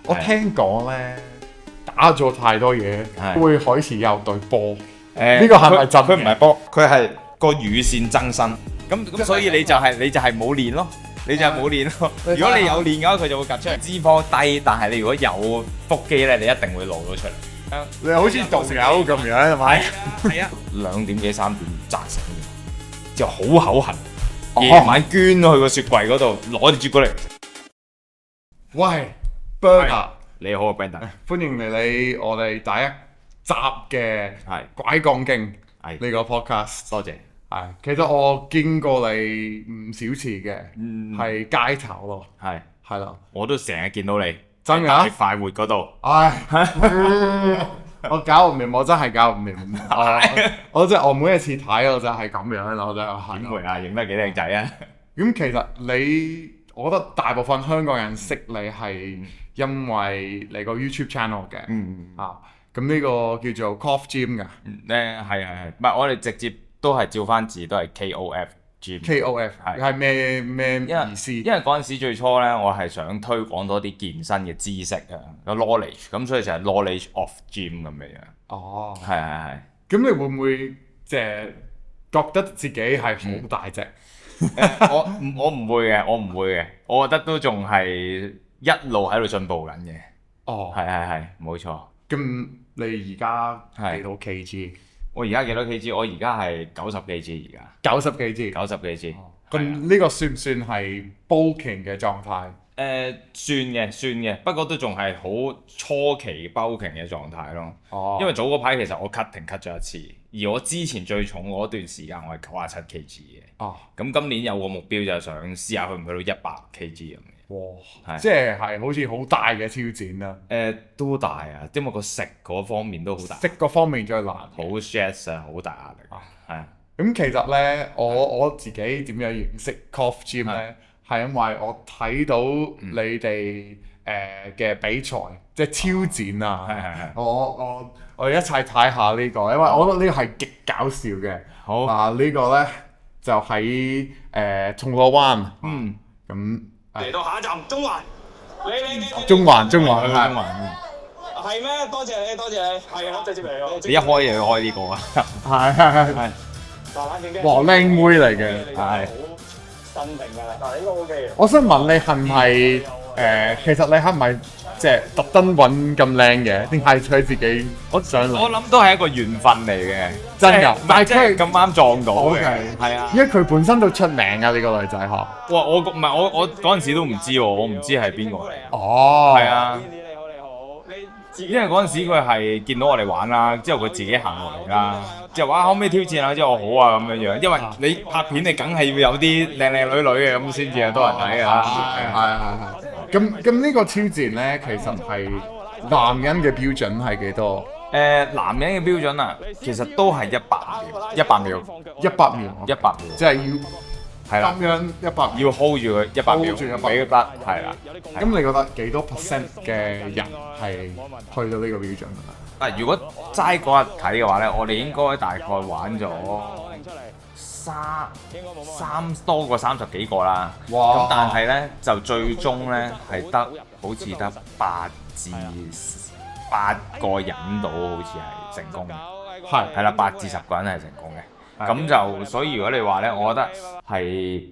我聽講咧打咗太多嘢，會開始有對波。呢個係咪真嘅？佢唔係波，佢係個乳腺增生。咁所以你就係冇練咯，你就係冇練咯。如果你有練嘅話，佢就會趌出嚟。脂肪低，但係你如果有腹肌咧，你一定會露到出嚟。你好似導友咁樣係咪？係啊，2點幾3點扎醒嘅，之後好口痕，夜晚捐咗去個雪櫃嗰度攞啲朱古力。喂 ，Burger，你好啊 ，Brandon，歡迎嚟我哋第一集嘅係拐講經係呢個 podcast。多謝。係，其實我見過你唔少次嘅，係街頭咯，係啦，我都成日見到你，真㗎？喺快活嗰度。唉，我搞唔掂，我真係搞唔掂。我每一次睇我就係咁樣啦，我真係。點會啊？影得幾靚仔啊！咁其實我覺得大部分香港人識你係因為你個 YouTube channel 嘅，咁呢個叫做 Coff Gym 㗎。係，唔係我哋直接都係照翻字，都係 KOF Gym。KOF 係咩意思？因為嗰陣時最初咧，我係想推廣多啲健身嘅知識啊，個 knowledge，咁所以就係 knowledge of gym 咁嘅樣。哦，係。咁你會唔會即係覺得自己係好大隻？我唔會嘅，我覺得都仲係一路喺度進步緊嘅。哦，係，冇錯。咁你而家幾多 kg？我而家幾多 kg？我而家係90 kg 而家。90 kg。90 kg。咁呢個算唔算係 bulking 嘅狀態？算嘅，不過都仲係好初期 bulking 嘅狀態咯。因為早嗰排其實我 cut 咗一次，而我之前最重嗰段時間我係97 kg 嘅。咁今年有個目標就係想試下去唔去到100 kg 咁嘅。哇！即係好似好大嘅挑戰啦。都大啊，因為個食嗰方面都好大。食嗰方面最難。好 stress 啊，好大壓力。係啊。咁其實咧，我自己點樣認識 Coff Gym 咧？係因為我睇到你哋嘅比賽，即係挑戰啊！我一齊睇下呢個，因為我覺得呢個係極搞笑嘅。好呢個咧就喺銅鑼灣。咁嚟到下一站中環。你中環係咩？多謝你，係啊，直接嚟咯。你一開就要開呢個啊！係。哇，靚妹嚟嘅。係。新定㗎啦，但係應該 OK 嘅。我想問你係咪其實你係咪即係特登揾咁靚嘅，定係佢自己上嚟？我諗都係一個緣分嚟嘅，真㗎。但係佢咁啱撞到嘅，係啊，因為佢本身都出名㗎呢個女仔嗬。哇！我嗰陣時都唔知喎，我唔知係邊個嚟。哦，係啊。你好，因為嗰陣時佢係見到我哋玩啦，之後佢自己行落嚟啦，之後話可唔可以挑戰啊？之後我好啊咁樣樣，因為你拍片你梗係要有啲靚靚女女嘅咁先至係多人睇㗎。係。咁呢個挑戰咧，其實係男人嘅標準係幾多？男人嘅標準啊，其實都係100秒，即係要係啦，咁樣100秒要 hold 住佢100秒，俾佢得係啦。咁你覺得幾多 percent 嘅人係去到呢個標準啊？如果齋嗰日睇嘅話咧，我哋應該大概玩咗多過30幾個啦。咁但係咧就最終咧係好似得8至8個人到，好似係成功嘅。係啦，8至10個人係成功嘅。咁就所以如果你話咧，我覺得係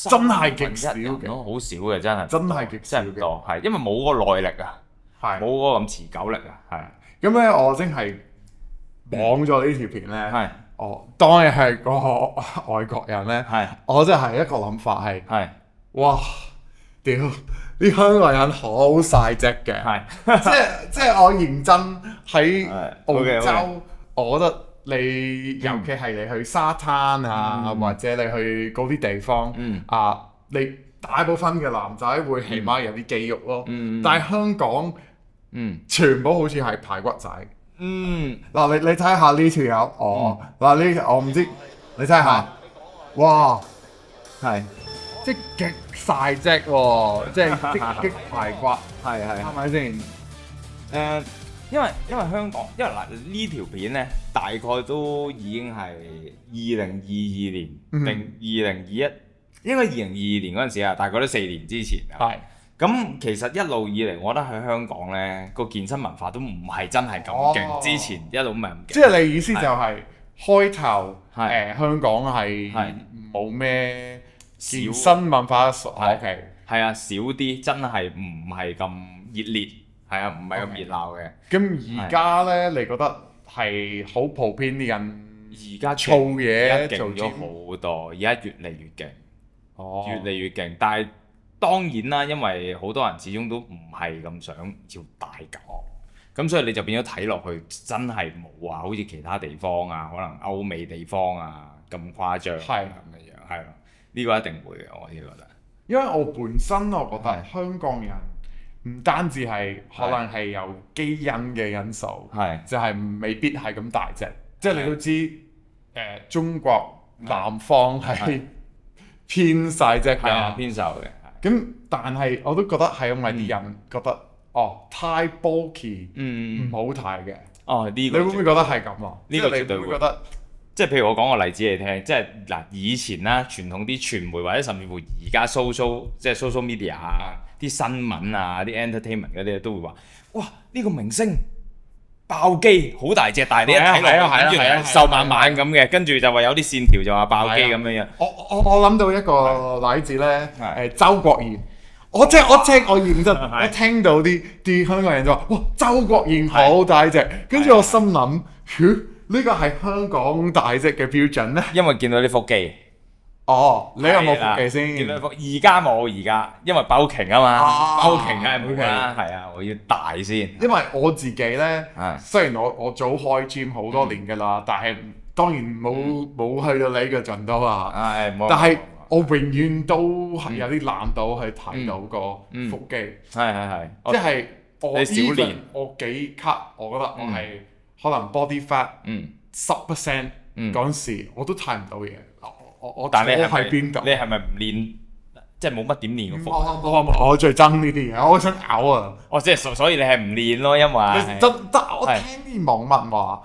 真係極少嘅，好少嘅真係。真係極少嘅，多係因為冇嗰個耐力啊，冇嗰個咁持久力啊，係。咁咧，我真係網咗呢條片咧。係。當你係個外國人咧，我真係一個諗法係，哇！屌，啲香港人好晒隻嘅，即係我認真喺澳洲，我覺得你尤其係你去沙灘啊，或者你去嗰啲地方你大部分嘅男仔會起碼有啲肌肉咯，但係香港全部好似係排骨仔。嗱，你睇下呢條友，我唔知，你睇下，哇，即係極晒隻喎，即係激排骨，係咪先？因為香港，因為嗱呢條片咧，大概都已經係2022年定2021，應該2022年嗰陣時啊，大概都4年之前啊。咁其實一路以嚟，我覺得喺香港咧個健身文化都唔係真係咁勁，之前一路唔係咁勁。即係你意思就係開頭香港係冇咩健身文化，OK，係啊，少啲，真係唔係咁熱烈，係啊，唔係咁熱鬧嘅。咁而家咧，你覺得係好普遍啲人而家做嘢勁咗好多，而家越嚟越勁，越嚟越勁，但係。當然啦，因為好多人始終都唔係咁想要大嚿，咁所以你就變咗睇落去真係冇話好似其他地方啊，可能歐美地方啊咁誇張咁嘅樣，係咯，呢個一定會嘅，我自己覺得。因為我本身我覺得香港人唔單止係可能係有基因嘅因素，就係未必係咁大隻，即係你都知中國南方係偏細隻㗎，偏瘦嘅。咁但係我都覺得係因為啲人覺得太 bulky 唔好睇嘅。呢個你會唔會覺得係咁啊？呢個絕對會覺得。即係譬如我講個例子嚟聽，即係嗱以前啦，傳統啲傳媒或者甚至乎而家 social media 啊，啲新聞啊，啲 entertainment 嗰啲都會話：哇！呢個明星爆肌好大隻，但係你一睇落跟住瘦蜢蜢咁嘅，跟住就話有啲線條就話爆肌咁樣樣。我諗到一個例子咧，周國賢，我認真，我聽到啲香港人就話：哇，周國賢好大隻，跟住我心諗，呢個係香港大隻嘅標準咧？因為見到啲腹肌。你有冇腹肌先？見到腹，而家冇，而家因為包腚啊嘛，包腚梗係冇啦，係啊，我要大先。因為我自己咧，雖然我早開 gym 好多年㗎啦，但係當然冇去到你嘅盡度啊。但係我永遠都係有啲難度去睇到個腹肌。係。即係你少練，我幾 cut，我覺得我係可能 body fat 10% 嗰陣時，我都睇唔到嘢。但係你係咪唔練？即係冇乜點練個腹？我最憎呢啲嘢，我想嘔啊！即係所以你係唔練咯，因為我聽啲網民話，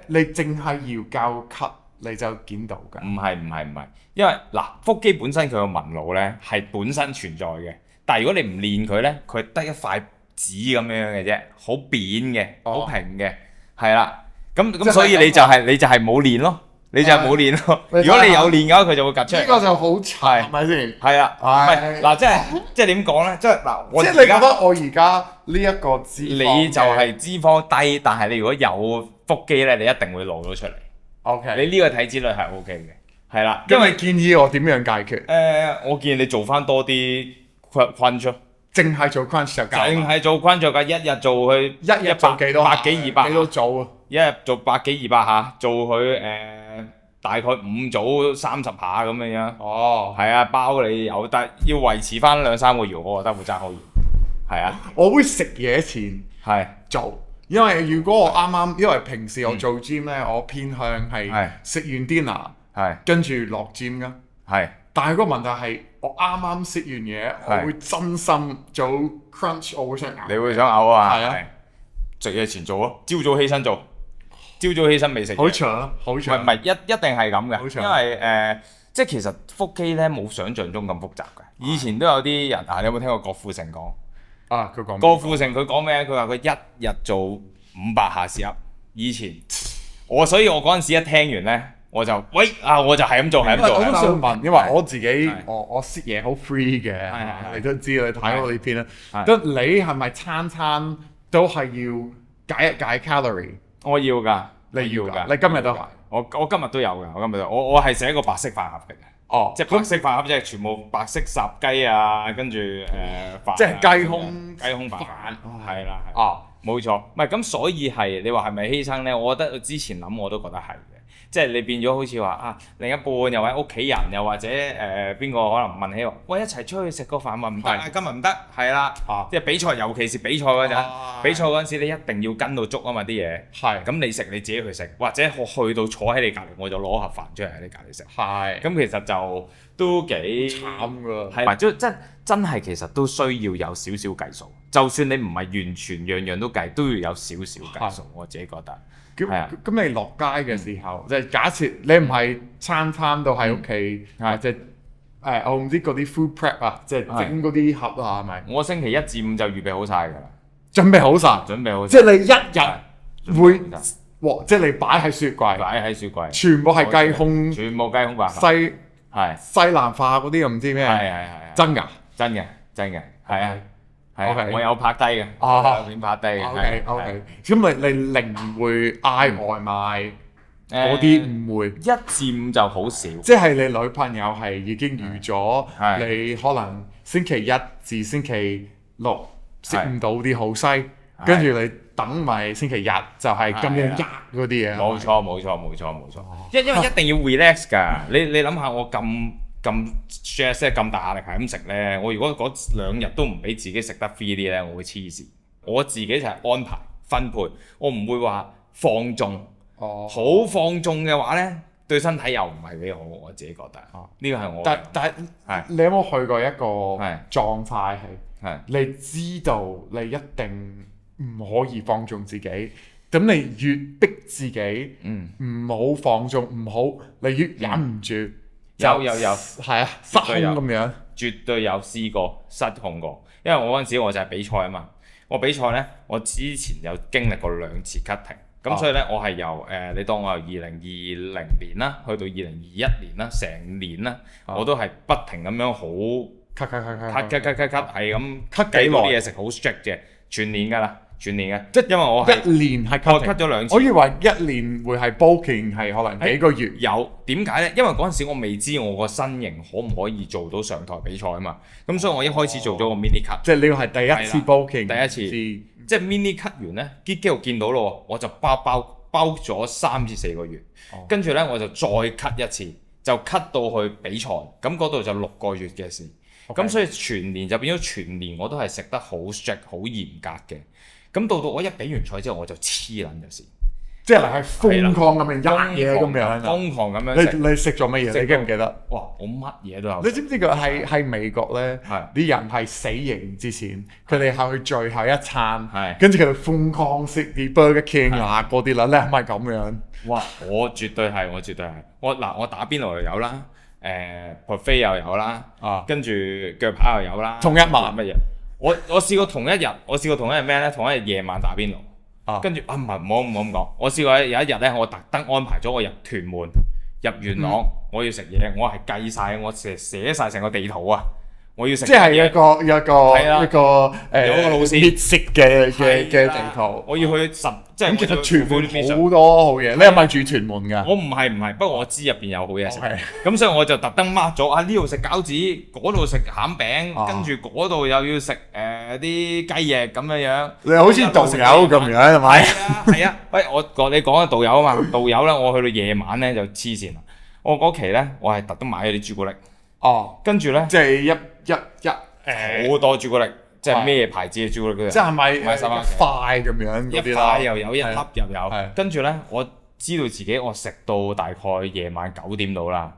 你淨係要教 cut 你就見到㗎。唔係，因為嗱腹肌本身佢個紋路咧係本身存在嘅，但係如果你唔練佢咧，佢得一塊紙咁樣嘅啫，好扁嘅，好平嘅，係啦。咁所以你就係冇練咯。你就係冇練咯。如果你有練嘅話，佢就會趌出嚟。呢個就好慘，係咪先？係啊，唔係嗱，即係點講咧？即係嗱，即係你覺得我而家呢一個脂肪，你就係脂肪低，但係你如果有腹肌咧，你一定會露到出嚟。OK，你呢個體脂率係 OK 嘅，係啦。因為建議我點樣解決？我建議你做翻多啲 crunch，淨係做 crunch 就夠。淨係做 crunch 就夠，一日做佢一日做幾多？百幾200，幾多組啊？一日做百幾200下，做佢大概5組30下咁樣樣。係啊，包你有，但係要維持翻2-3個月，我覺得會爭好遠。係啊，我會食嘢前做，因為如果我啱，因為平時我做 gym 咧，我偏向係食完 dinner，跟住落 gym 噶。但係個問題係，我啱食完嘢，我會真心做 crunch，我會想嘔。你會想嘔啊？係啊，食嘢前做咯，朝早起身做。朝早起身未食，好長，好長。唔係一定係咁嘅，因為即係其實腹肌咧冇想像中咁複雜嘅。以前都有啲人你有冇聽過郭富城講？佢講郭富城佢講咩？佢話佢一日做500下 sit up。以前所以我嗰陣時一聽完咧，我就我就係咁做，係咁做。我都想問，因為我自己我食嘢好 free 嘅，你都知你睇我呢篇啦。咁你係咪餐餐都係要解一解 calorie？我要㗎，你要㗎，你今日都係，我今日都有㗎，我係食一個白色飯盒嘅，即係白色飯盒，即係全部白色烚雞啊，跟住飯，即係雞胸飯，係啦，冇錯，唔係咁，所以係你話係咪犧牲咧？我覺得之前諗我都覺得係嘅，即係你變咗好似話另一半又或者屋企人又或者邊個可能問起話，喂一齊出去食個飯話唔得，今日唔得，係啦，即係比賽，尤其是比賽嗰陣，比賽嗰陣時你一定要跟到足啊嘛啲嘢，咁你食你自己去食，或者我去到坐喺你隔離，我就攞盒飯出嚟喺你隔離食，咁其實就都幾慘㗎，係真係其實都需要有少少計數，就算你唔係完全樣樣都計，都要有少少計數，我自己覺得。咁你落街嘅時候，即係假設你唔係餐餐都喺屋企，即係我唔知嗰啲 food prep 啊，即係整嗰啲盒啊，係咪？我星期一至五就預備好晒㗎啦，準備好晒，即係你一日會，即係你擺喺雪櫃，全部係雞胸，西蘭花嗰啲又唔知咩，係真㗎，係啊。我有拍低嘅，有片拍低嘅。OK，咁你寧唔會嗌外賣嗰啲唔會，1至5就好少。即係你女朋友係已經預咗你可能星期一至星期六食唔到啲好西，跟住你等埋星期日就係咁樣嗰啲嘢。冇錯，因為一定要 relax 㗎。你諗下我咁 stress 咧，咁大壓力係咁食咧，我如果嗰2日都唔俾自己食得 free 啲咧，我會黐線。我自己就係安排分配，我唔會話放縱。好放縱嘅話咧，對身體又唔係幾好，我自己覺得。呢個係我。但係你有冇去過一個狀態係你知道你一定唔可以放縱自己，咁你越逼自己唔好放縱，唔好你越忍唔住。有係啊，失控咁樣，絕對有試過失控過。因為我嗰陣時我就係比賽啊嘛，我比賽咧，我之前有經歷過2次 cutting，咁所以咧我係由你當我由2020年啦，去到2021年啦，成年啦，我都係不停咁樣好 cut，係咁 cut 幾耐啲嘢食，好 strict 嘅，全年㗎啦。全年嘅，即係因為我係1年係 cut 咗2次。我以為1年會係 bulking 係可能幾個月。有點解咧？因為嗰陣時我未知我個身形可唔可以做到上台比賽啊嘛。咁所以我一開始做咗個 mini cut。即係呢個係第一次 bulking。第一次。即係 mini cut 完咧，啲肌肉見到咯，我就包咗3至4個月。跟住咧我就再 cut 一次，就 cut 到去比賽。咁嗰度就6個月嘅事。咁所以全年就變咗全年我都係食得好 strict、好嚴格嘅。咁到我一比完賽之後，我就黐撚咗線，即係係瘋狂咁樣吔嘢咁樣，瘋狂咁樣食。你食咗乜嘢？你記唔記得？哇！我乜嘢都有。你知唔知佢喺美國咧？啲人係死刑之前，佢哋係去最後一餐，跟住佢哋瘋狂食啲 Burger King 啊嗰啲啦。你係咪咁樣？哇！我絕對係。我打邊爐又有啦，buffet 又有啦，跟住腳扒又有啦。同一晚乜嘢？我試過同一日咩咧？同一日夜晚打邊爐，跟住唔好咁講。我試過有一日咧，我特登安排咗我入屯門、入元朗，我要食嘢，我係計晒，我寫晒成個地圖啊！我要食即係一個路線列式嘅地圖。我要去即係咁，其實屯門好多好嘢。你係咪住屯門㗎？我唔係，不過我知入邊有好嘢食。咁所以我就特登 mark 咗呢度食餃子，嗰度食餡餅，跟住嗰度又要食啲雞翼咁樣。你好似導遊咁樣係咪？係啊，喂，你講嘅導遊啊嘛，導遊咧，我去到夜晚咧就黐線啦。我嗰期咧，我係特登買咗啲朱古力。跟住咧，即係好多朱古力，即係咩牌子嘅朱古力都有。即係咪一塊咁樣嗰啲啦？一塊又有，一粒又有。跟住咧，我知道自己我食到大概夜晚9點到啦。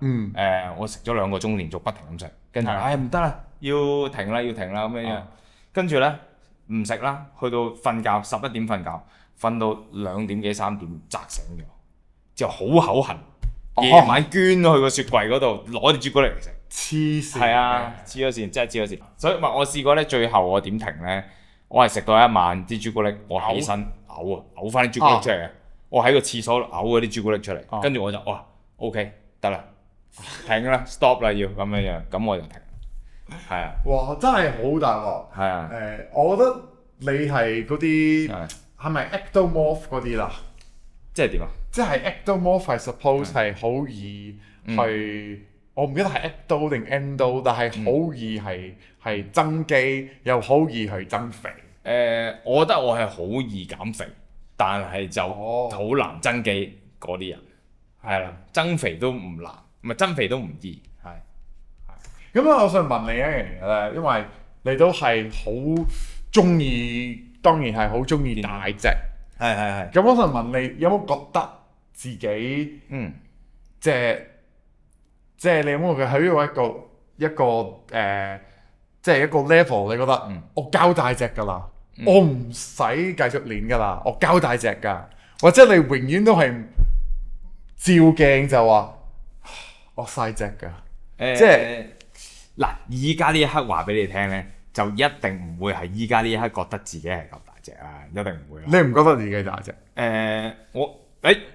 我食咗2個鐘，連續不停咁食。跟住唔得啦，要停啦咁樣。跟住咧唔食啦，去到瞓覺11點瞓覺，瞓到2點幾3點扎醒咗，之後好口痕。夜晚捐咗去個雪櫃嗰度攞啲朱古力嚟食。黐線，係啊，黐咗線，真係黐咗線。所以我試過咧，最後我點停咧？我係食到一晚啲朱古力，我起身嘔翻啲朱古力出嚟。我喺個廁所嘔嗰啲朱古力出嚟，跟住我就OK 得啦，停啦 stop 啦要咁樣，咁我就停。係啊。哇！真係好大鑊。係啊。我覺得你係嗰啲係咪 ectomorph 嗰啲啦？即係點啊？即係 ectomorph 係 suppose 係好易去。我唔記得係 ecto 定 endo， 但係好易係增肌，又好易去增肥。我覺得我係好易減肥，但係就好難增肌嗰啲人。係啦，增肥都唔難，唔係增肥都唔易。係。咁我想問你一樣嘢咧，因為你都係好中意，當然係好中意大隻。係。咁我想問你，有冇覺得自己即係你有冇喺一個即係一個 level， 你覺得我交大隻㗎啦，我唔使繼續練㗎啦，我交大隻㗎，或者你永遠都係照鏡就話我細隻㗎，即係嗱，依家呢一刻話俾你聽咧，就一定唔會係依家呢一刻覺得自己係咁大隻啦，一定唔會啦。你唔覺得自己大隻？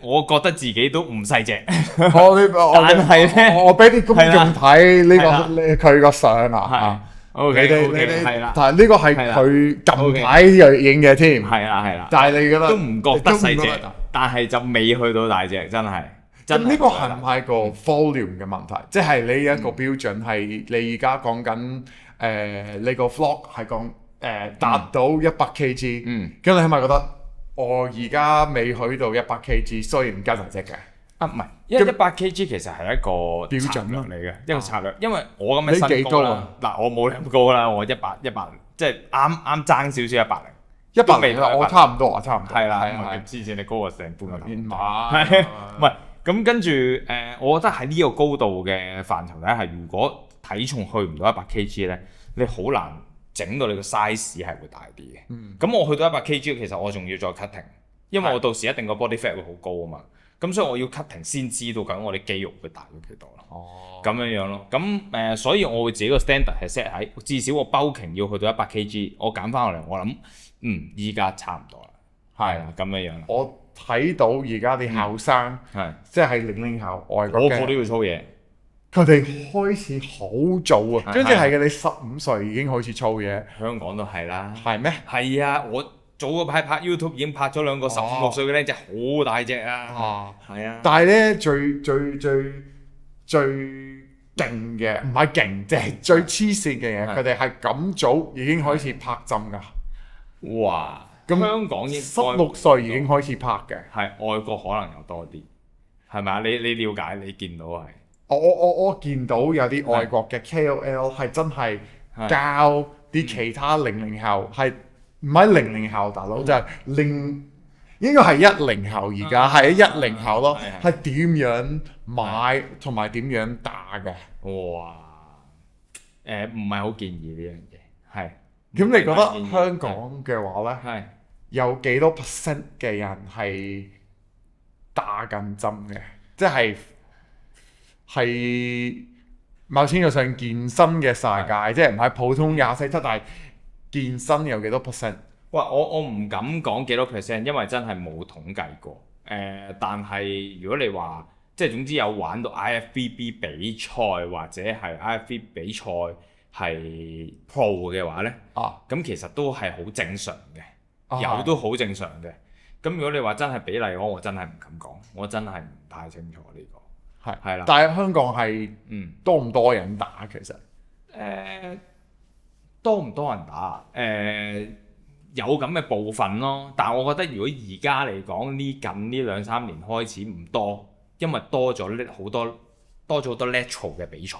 我覺得自己都唔細隻。但係咧，我俾啲觀眾睇呢個佢個相啊。OK，係啦。但係呢個係佢近排影嘅添。係啦。但係你覺得都唔覺得細隻，但係就未去到大隻，真係。咁呢個係唔係個 volume 嘅問題？即係你一個標準係你而家講緊你個 vlog 係講達到100 kg。咁你係咪覺得我而家未去到100 kg，雖然加大隻嘅？唔係，因為100 kg 其實係一個標準嚟嘅，一個策略。因為我咁嘅身高啦，嗱我冇你咁高啦，我100即係啱爭少少100，我差唔多。係啦，之前你高我成半個頭。唔係。咁跟住我覺得喺呢個高度嘅範疇底下，如果體重去唔到100 kg 咧，你好難整到你個 size 係會大啲嘅。咁我去到100 kg，其實我仲要再 cutting，因為我到時一定個 body fat 會好高啊嘛。咁所以我要 cutting 先知道緊我啲肌肉會大到幾多咯。咁樣咯。咁所以我會自己個 standard 係 set 喺至少我 bulking 要去到100 kg，我減翻落嚟，我諗依家差唔多啦。係啦，咁樣啦。我睇到而家啲後生，即係00後外國嘅，個個都要操嘢。佢哋開始好早啊，跟住係嘅，你15歲已經開始操嘢。香港都係啦。係咩？係啊，我早嗰排拍 YouTube 已經拍咗兩個15、16歲嘅僆仔，好大隻啊。係啊。但係咧，最勁嘅，唔係勁，即係最黐線嘅嘢，佢哋係咁早已經開始拍針㗎。哇！咁香港16歲已經開始拍嘅，係外國可能有多啲，係咪啊？你了解你見到係？我見到有啲外國嘅 KOL 係真係教啲其他00後，係唔係00後大佬，就係應該係10後，而家係10後咯，係點樣買同埋點樣打嘅？哇！唔係好建議呢樣嘢，係。咁你覺得香港嘅話咧，有幾多 percent 嘅人係打緊針嘅？即係某程度上健身嘅世界，即係唔係普通24/7，但係健身有幾多 percent？哇！我唔敢講幾多 percent， 因為真係冇統計過。但係如果你話即係總之有玩到 IFBB 比賽或者係 IFBB 比賽係 pro 嘅話咧，咁其實都係好正常嘅，有都好正常嘅。咁如果你話真係比例我真係唔敢講，我真係唔太清楚呢個。係啦。但係香港係多唔多人打其實？多唔多人打？有咁嘅部分咯。但係我覺得如果而家嚟講近呢2-3年開始唔多，因為多咗好多 natural 嘅比賽。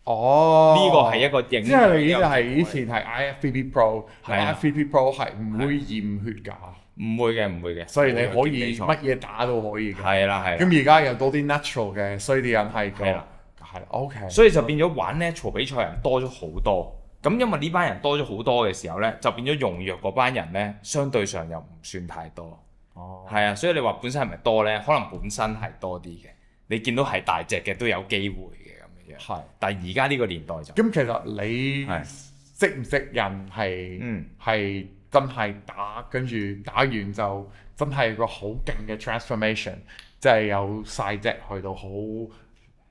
呢個係一個影響。即係你係以前係 IFBB Pro，IFBB Pro 係唔會驗血㗎。唔會嘅。所以你可以乜嘢打都可以嘅。係啦。咁而家有多啲 natural 嘅，所以啲人係係啦。OK。所以就變咗玩 natural 比賽人多咗好多。咁因為呢班人多咗好多嘅時候咧，就變咗容弱嗰班人咧，相對上又唔算太多。係啊，所以你話本身係咪多咧？可能本身係多啲嘅。你見到係大隻嘅都有機會嘅咁樣。但係而家呢個年代就咁，其實你識唔識人係真係打，跟住打完就真係個好勁嘅 transformation， 即係由細隻去到好，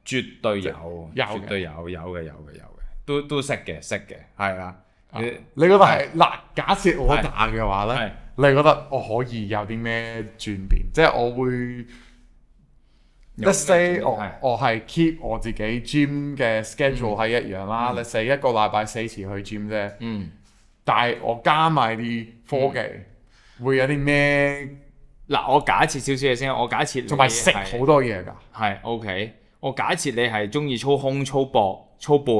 絕對有，絕對有嘅。都識嘅，係啦。你覺得係嗱？假設我打嘅話咧，你覺得我可以有啲咩轉變？即係我會 ，let's say 我係 keep 我自己 gym 嘅 schedule 係一樣啦。let's say 1個禮拜4次去 gym 啫。但係我加埋啲科技，會有啲咩？嗱，我假設少少嘢先。我假設同埋食好多嘢㗎。係 OK。我假設你係中意操胸、操膊、操背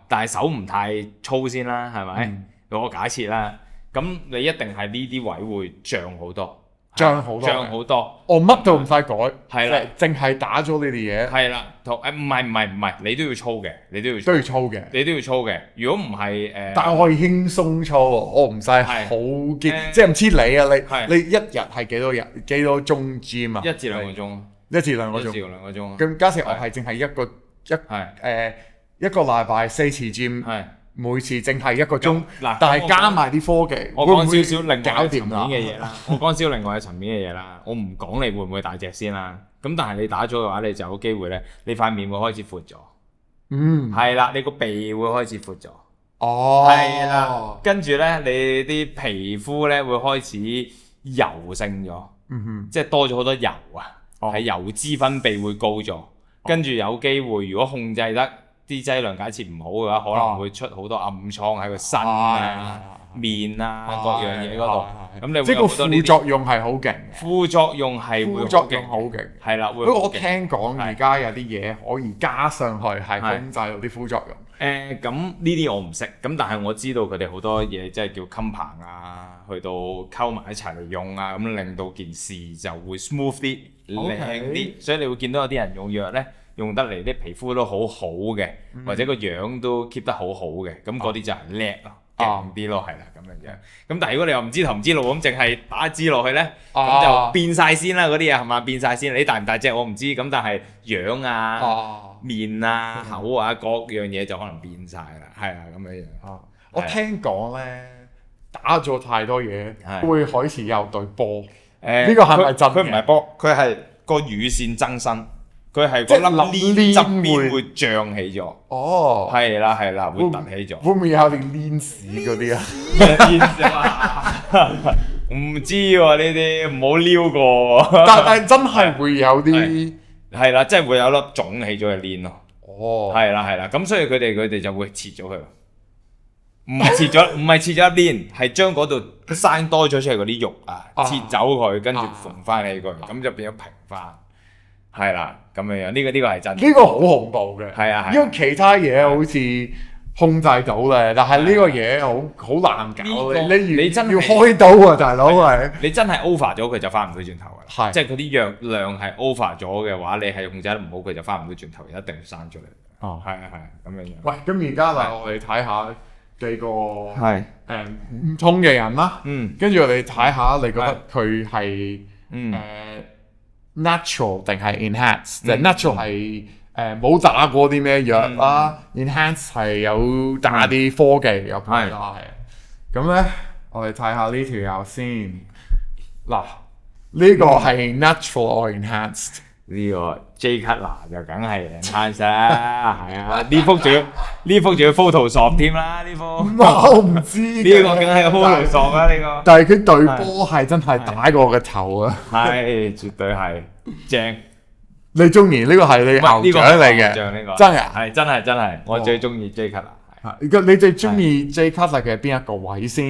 但係手唔太粗先啦，係咪？我假設啦，咁你一定係呢啲位會漲好多，漲好多。我乜都唔使改，係啦，淨係打咗呢啲嘢。係啦，唔係，你都要操嘅，你都要操嘅。如果唔係但係我可以輕鬆操喎，我唔使好堅，即係唔知你啊，你一日係幾多鐘 gym 啊？1至2個鐘。1至2個鐘。咁假設我係淨係一個禮拜4次 gym， 每次淨係1個鐘，嗱，但係加埋啲科技，我講少少另外搞掂層面嘅嘢啦。我講少少另外層面嘅嘢啦。我唔講你會唔會大隻先啦。咁但係你打咗嘅話，你就有機會咧，你塊面會開始闊咗。係啦，你個鼻會開始闊咗。係啦，跟住咧，你啲皮膚咧會開始油性咗。即係多咗好多油啊，係油脂分泌會高咗。跟住有機會，如果控制得啲劑量假設唔好嘅話，可能會出好多暗瘡喺個身啊、面啊各樣嘢嗰度。咁你即係個副作用係好勁。副作用係會好勁，係啦。不過我聽講而家有啲嘢可以加上去，係控制到啲副作用。咁呢啲我唔識，咁但係我知道佢哋好多嘢即係叫襟棚啊，去到溝埋一齊嚟用啊，咁令到件事就會 smooth 啲、靚啲。所以你會見到有啲人用藥咧，用得嚟啲皮膚都好好嘅，或者個樣都 keep 得好好嘅，咁嗰啲就係叻咯，勁啲咯，係啦咁樣樣。咁但係如果你又唔知頭唔知路咁，淨係打一支落去咧，咁就變晒先啦嗰啲嘢係嘛，變晒先。你大唔大隻我唔知，咁但係樣啊、面啊、口啊各樣嘢就可能變晒啦，係啊咁樣樣。我聽講咧，打咗太多嘢會開始有對波。呢個係咪真嘅？佢唔係波，佢係個乳腺增生。佢係嗰粒鏈側邊會脹起咗，係啦，會凸起咗。會唔會有啲鏈屎嗰啲啊？鏈屎啊？唔知喎呢啲，唔好撩過。但真係會有啲係啦，即係會有粒腫起咗嘅鏈咯。係啦，咁所以佢哋就會切咗佢。唔係切咗粒鏈，係將嗰度生多咗出嚟嗰啲肉啊，切走佢，跟住縫翻起佢，咁就變咗平翻。係啦，咁樣呢個係真。呢個好恐怖嘅。係啊，因為其他嘢好似控制到咧，但係呢個嘢好難搞。你真要開刀啊，大佬係。你真係 over 咗佢就翻唔到轉頭㗎啦。即係嗰啲藥量係 over 咗嘅話，你係控制得唔好，佢就翻唔到轉頭，一定要生出嚟。係咁樣樣。喂，咁而家嗱，我哋睇下幾個唔同嘅人啦。跟住我哋睇下，你覺得佢係natural 定係 enhance？即係 natural 係冇打過啲咩藥啦，enhance 係有打啲科技入去啦，係。咁咧，我哋睇下呢條友先。嗱，呢個係 natural or enhanced？呢個 J Cutler 就梗係 enhance 啦，係啊！呢幅仲要 Photoshop 添啦，呢幅。我唔知。呢個梗係 Photoshop 啦，呢個。但係佢對波係真係打過個頭啊！係，絕對係正。你中意呢個係你偶像嚟嘅，真嘅係真係，我最中意 J Cutler。你最中意 J Cutler 嘅邊一個位先？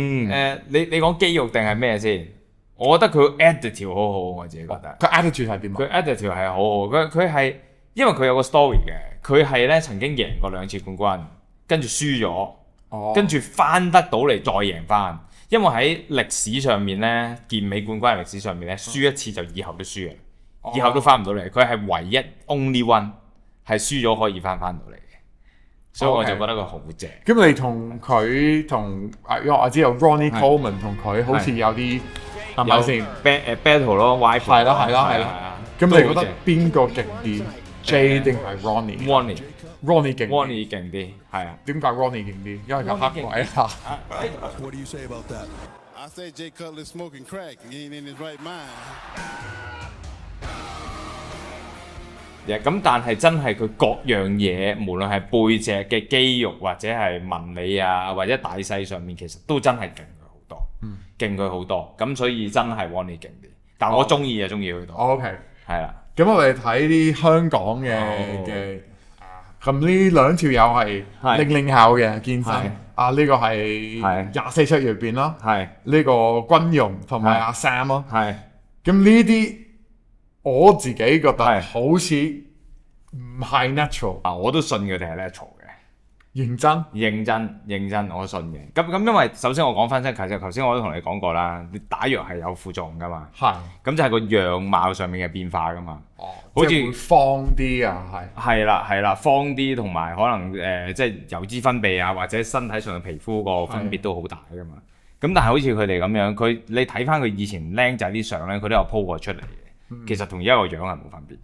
你講肌肉定係咩先？我覺得佢 attitude 好好，我自己覺得。佢 attitude 係點啊？佢 attitude 係好好，佢係因為佢有個 story 嘅，佢係咧曾經贏過2次冠軍，跟住輸咗，跟住翻得到嚟再贏翻。因為喺歷史上面咧，健美冠軍嘅歷史上面咧，輸一次就以後都輸嘅，以後都翻唔到嚟。佢係唯一 only one 係輸咗可以翻到嚟嘅，所以我就覺得佢好正。咁你同佢因為我知道 Ronnie Coleman 同佢好似有啲。係咪先 battle 咯 ，wife 係啦。咁你覺得邊個勁啲 ？J 定係 Ronnie？Ronnie 勁。Ronnie 勁啲，係啊。點解 Ronnie 勁啲？因為佢黑鬼啊。What do you say about that? I say Jay Cutler smoking crack. He ain't in his right mind. 咁但係真係佢各樣嘢，無論係背脊嘅肌肉或者係紋理啊，或者大細上面，其實都真係勁。勁佢好多，咁所以真係 Ronnie 勁啲，但我中意就中意佢多。OK，係啦。咁我哋睇啲香港嘅，咁呢兩條友係00後嘅健身，呢個係24出月變啦，呢個君融同埋阿 Sam 咯，咁呢啲我自己覺得好似唔係 natural，我都信佢哋係 natural 嘅。認真，我信嘅。咁因為首先我講翻先，其實頭先我都同你講過啦，你打藥係有副作用噶嘛。係。咁就係個樣貌上面嘅變化噶嘛。好似會方啲啊，係啦，方啲同埋可能即係油脂分泌啊，或者身體上嘅皮膚個分別都好大噶嘛。咁但係好似佢哋咁樣，你睇翻佢以前僆仔啲相咧，佢都有 po 過出嚟嘅。其實同而家個樣係冇分別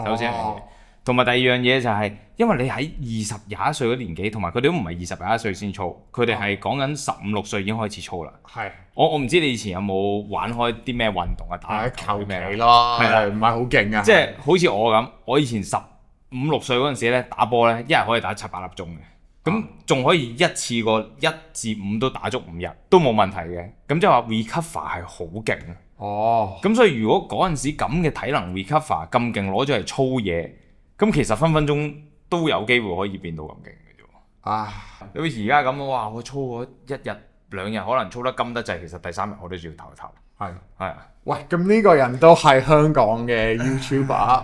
嘅。首先係。同埋第二樣嘢就係，因為你喺21歲嗰年紀，同埋佢哋都唔係21歲先操，佢哋係講緊15、6歲已經開始操啦。係。我唔知你以前有冇玩開啲咩運動啊？打球咩咯？係啊，唔係好勁啊。即係好似我咁，我以前15、6歲嗰陣時咧打波咧，一日可以打7、8粒鐘嘅。咁仲可以一次過1至5都打足5日都冇問題嘅，咁即係話 recover 係好勁啊！哦，咁所以如果嗰陣時咁嘅體能 recover 咁勁攞咗嚟操嘢，咁其實分分鐘都有機會可以變到咁勁嘅啫。啊，好似而家咁，哇！我操咗1日2日，可能操得金得滯，其實第3日我都要唞一唞。係啊。喂，咁呢個人都係香港嘅 YouTuber，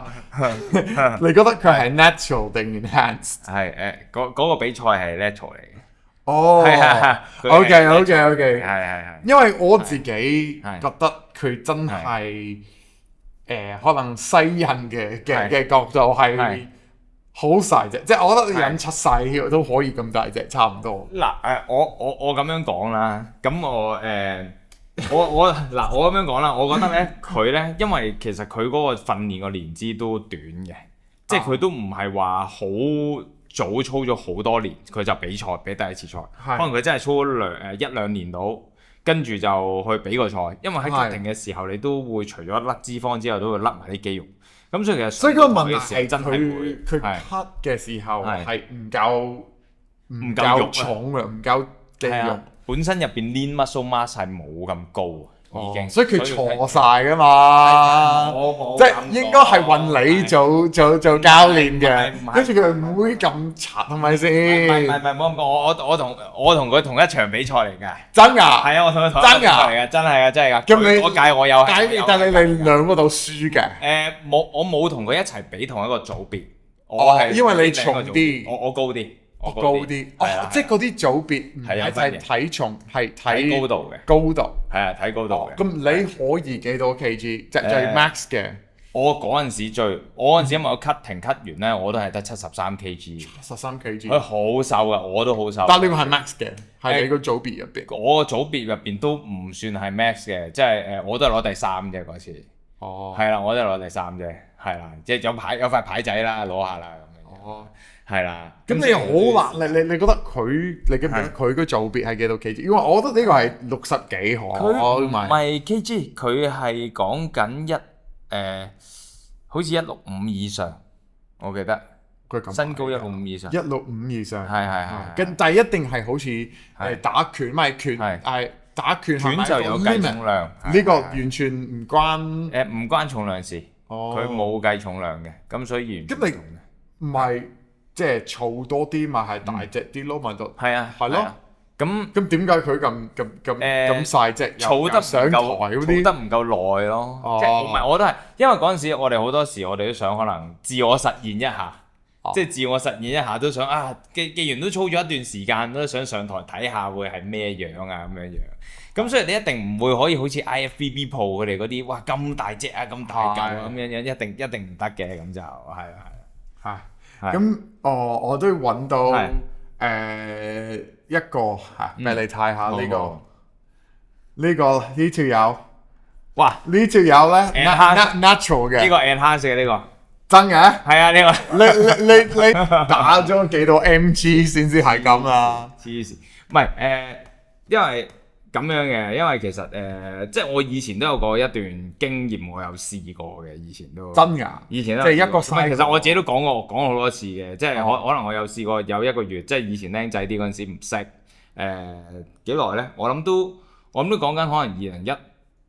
你覺得佢係 natural 定 enhanced？ 係嗰個比賽係 natural 嚟嘅。哦，係啊 OK，係。因為我自己覺得佢真係可能西人嘅角度係好細隻，即係我覺得人出世都可以咁大隻，差唔多。嗱我咁樣講啦，咁我咁樣講啦，我覺得咧佢咧，因為其實佢嗰個訓練個年資都短嘅，即係佢都唔係話好早操咗好多年，佢就比賽比第一次賽，可能佢真係操咗1、2年到，跟住就去比個賽。因為喺 cutting 嘅時候，你都會除咗甩脂肪之後，都會甩埋啲肌肉。咁所以其實所以個問題係真係佢 cut 嘅時候係唔夠肉重嘅，唔夠肌肉。本身入邊 lean muscle mass 係冇咁高已經，所以佢錯晒噶嘛，即係應該係揾你做教練嘅，跟住佢唔會咁柒係咪先？唔係冇咁講，我同佢同一場比賽嚟㗎。真㗎？係啊，我同佢同一場比賽嚟㗎，真係㗎。咁你嗰屆我有係，但係你兩個都輸嘅。我冇同佢一齊比同一個組別，因為你重啲，我高啲。高啲，即係嗰啲組別唔係睇重，係睇高度嘅。高度係啊，睇高度嘅。咁你可以幾多 kg？即係 max 嘅。我嗰陣時我因為我 cutting cut 完咧，我都係得73 kg。73 kg。佢好瘦噶，我都好瘦。但係呢個係 max 嘅，係你個組別入邊。我個組別入邊都唔算係 max 嘅，即係我都係攞第3啫嗰次。哦。係啦，我都係攞第3啫，係啦，即係有塊牌仔啦，攞下啦咁樣。哦。係啦，咁你好難，你覺得你記唔記得佢個組別係幾多 kg？因為我覺得呢個係60幾可，佢唔係 kg，佢係講緊好似165以上，我記得身高165以上，165以上，係，但係一定係好似打拳，咪拳係打拳就有計重量，呢個完全唔關唔關重量事，佢冇計重量嘅，咁所以咁你唔係。即係儲多啲咪係大隻啲咯，咪就係啊，係咯。咁點解佢咁細隻？儲得上台嗰啲，儲得唔夠耐咯。即係唔係我都係，因為嗰陣時我哋好多時我哋都想可能自我實現一下，即係自我實現一下都想啊。既然都操咗一段時間，都想上台睇下會係咩樣啊咁樣。咁所以你一定唔會可以好似 IFBB Pro 佢哋嗰啲，哇咁大隻啊咁大嚿咁樣，一定唔得嘅，咁就係。咁我都揾到一個咩？你睇下呢條友，哇！呢條友咧 natural 嘅，呢個 enhance 嘅呢個真嘅？係啊，呢個你打咗幾多 mg 先至係咁啊？黐線，唔係因為。咁樣嘅，因為其實即係我以前都有過一段經驗，我有試過嘅，以前都真㗎，以前即係一個其實我自己都講過好多次嘅，即係可能我有試過有1個月，即係以前僆仔啲嗰陣時唔識幾耐咧，我諗都講緊可能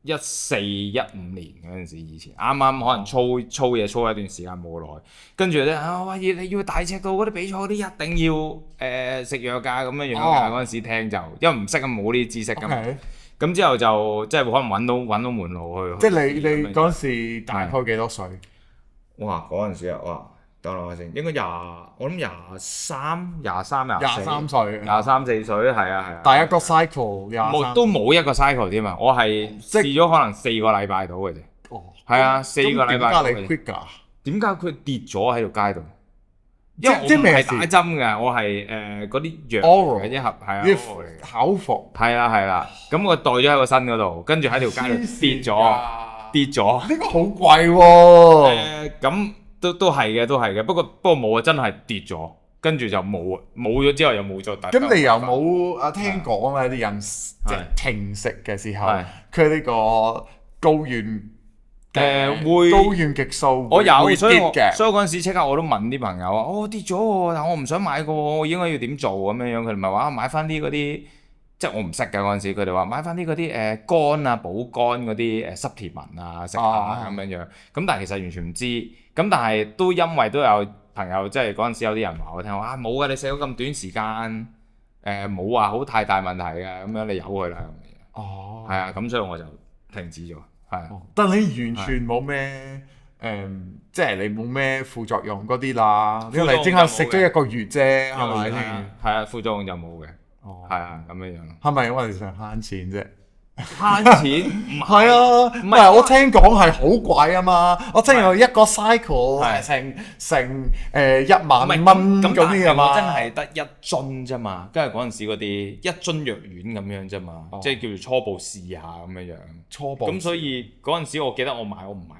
2014、15年嗰陣時，以前啱啱可能操嘢操一段時間冇耐，跟住咧喂，你要大隻到嗰啲比賽嗰啲一定要食藥㗎咁樣嗰陣時聽就，因為唔識咁冇呢啲知識㗎，咁之後就即係可能揾到門路去。即係你嗰陣時大概幾多歲？哇！嗰陣時啊，哇！等我諗下先，應該我諗23歲，23、4歲，係啊。第一個 cycle 都冇一個 cycle 添啊！我係試咗可能4個禮拜到嘅啫。哦，係啊，4個禮拜。點解你 quit 㗎？點解佢跌咗喺條街度？因為我唔係打針㗎，我係嗰啲藥嘅一盒，係啊，口服。係啦，咁我袋咗喺個身嗰度，跟住喺條街度跌咗。呢個好貴喎。咁都係嘅，不過冇啊，真係跌咗，跟住就冇咗之後又冇再大。咁你有冇聽講咧啲人即係停食嘅時候，佢呢個睾丸會睾丸激素我有，會所以跌嘅。嗰陣時即刻我都問啲朋友啊，跌咗喎，但我唔想買個喎，我應該要點做咁樣樣？佢哋咪話買翻啲嗰啲。即係我唔識㗎嗰陣時，佢哋話買翻啲嗰啲肝啊、補肝嗰啲濕鐵紋啊食下咁樣樣。咁但係其實完全唔知。咁但係都因為都有朋友即係嗰陣時有啲人話我聽話冇㗎，你食咗咁短時間冇話好太大問題嘅，咁樣你由佢啦咁樣。哦，係啊，咁所以我就停止咗。係。但你完全冇咩即係你冇咩副作用嗰啲啦，因為你淨係食咗一個月啫，係咪先？係啊，副作用就冇嘅。係啊，咁樣樣。係咪因為你想慳錢啫？慳錢？唔係啊，唔係我聽講係好貴啊嘛！我聽有一個 cycle 係成1萬蚊嗰啲啊嘛。我真係得一樽啫嘛，跟住嗰陣時嗰啲一樽藥丸咁樣啫嘛，即係叫做初步試下咁樣樣。初步。咁所以嗰陣時我記得我買我唔係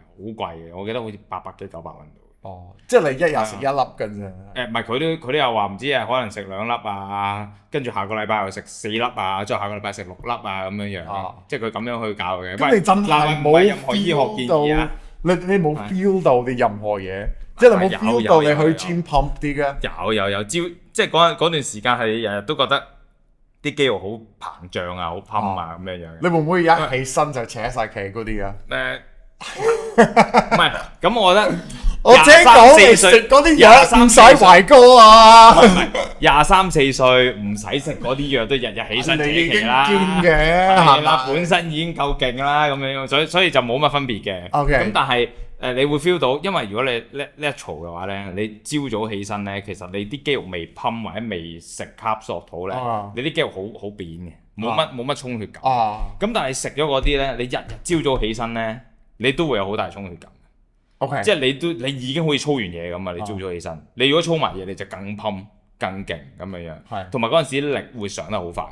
好貴嘅，我記得好似800幾900蚊度。哦，即係你一日食一粒㗎啫。唔係佢都有話唔知啊，可能食2粒啊，跟住下個禮拜又食4粒啊，再下個禮拜食6粒啊咁樣樣。即係佢咁樣去教嘅。咁你真係冇任何醫學建議啊！你冇 feel 到你任何嘢，即係你冇 feel 到你去 gym pump 啲嘅。有即係嗰段時間係日日都覺得啲肌肉好膨脹啊，好噴啊咁樣樣。你會唔會一起身就扯晒旗嗰啲啊？唔係，咁我覺得。我聽講你食嗰啲藥唔使懷哥啊！23、24歲唔使食嗰啲藥都日日起身扯旗啦，係啦，本身已經夠勁啦咁樣，所以就冇乜分別嘅。OK。咁但係你會 feel 到，因為如果你叻嘈嘅話咧，你朝早起身咧，其實你啲肌肉未噴或者未食卡索肚咧，你啲肌肉好扁嘅，冇乜充血感。咁但係食咗嗰啲咧，你日朝早起身咧，你都會有好大充血感。Okay. 即係你已經好似操完嘢咁啊！你朝早起身，你如果操埋嘢，你就更噴更勁咁樣樣。同埋嗰陣時力會上得好快，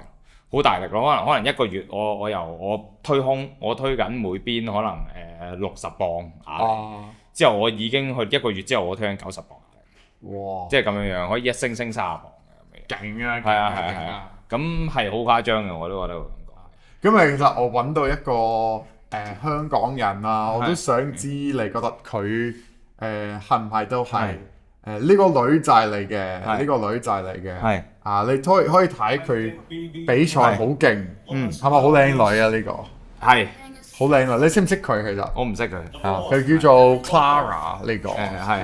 好大力咯。可能一個月我由我推胸，我推緊每邊可能60磅啞鈴，之後我已經去一個月之後，我推緊90磅啞鈴。哇！即係咁樣樣，可以一升30磅嘅咁樣。勁啊！係啊！咁係好誇張嘅，我都覺得個感覺。咁其實我揾到一個。香港人啊，我都想知你覺得佢係唔係都係呢個女仔嚟嘅？呢個女仔嚟嘅。係啊，你可以睇佢比賽好勁，係咪好靚女啊？呢個係好靚女，你識唔識佢？其實我唔識佢，佢叫做 Clara 呢個。係。